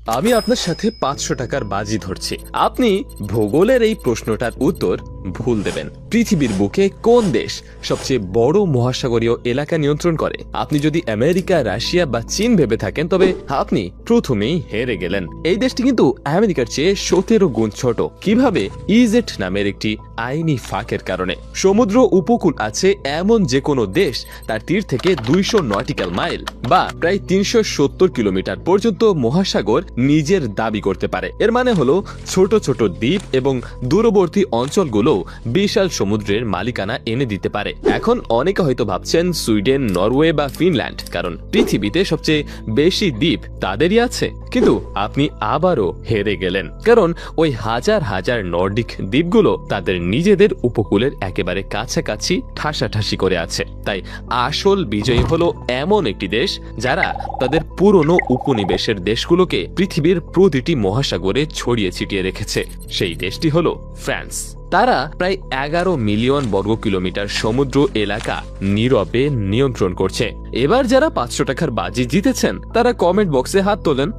আমি আপনার সাথে 500 টাকার বাজি ধরছি, আপনি ভূগোলের এই প্রশ্নটার উত্তর ভুল দেবেন। পৃথিবীর বুকে কোন দেশ সবচেয়ে বড় মহাসাগরীয় এলাকা নিয়ন্ত্রণ করে? আপনি যদি আমেরিকা, রাশিয়া বা চীন ভেবে থাকেন তবে আপনি প্রথমেই হেরে গেলেন। এই দেশটি কিন্তু আমেরিকার চেয়ে 17 গুণ ছোট। কিভাবে? ইজেট নামের একটি আইনি ফাঁকের কারণে। সমুদ্র উপকূল আছে এমন যে কোনো দেশ তার তীর থেকে 200 নটিক্যাল মাইল বা প্রায় 370 কিলোমিটার পর্যন্ত মহাসাগর নিজের দাবি করতে পারে। এর মানে হলো ছোট ছোট দ্বীপ এবং দূরবর্তী অঞ্চলগুলো বিশাল সমুদ্রের মালিকানা এনে দিতে পারে। এখন অনেকে হয়তো ভাবছেন সুইডেন, নরওয়ে বা ফিনল্যান্ড, কারণ পৃথিবীতে সবচেয়ে বেশি দ্বীপ তাদেরই আছে। কিন্তু আপনি আবারও হেরে গেলেন, কারণ ওই হাজার হাজার নর্ডিক দ্বীপগুলো তাদের নিজেদের উপকূলের একেবারে কাছাকাছি ঠাসাঠাসি করে আছে। তাই আসল বিজয়ী হলো এমন একটি দেশ যারা তাদের পুরনো উপনিবেশের দেশগুলোকে পৃথিবীর প্রতিটি মহাসাগরে ছড়িয়ে ছিটিয়ে রেখেছে। সেই দেশটি হলো ফ্রান্স। তারা প্রায় 11 মিলিয়ন বর্গ কিলোমিটার সমুদ্র এলাকা নীরবে নিয়ন্ত্রণ করছে। এবার যারা 500 টাকার বাজি জিতেছেন তারা কমেন্ট বক্সে হাত তোলেন।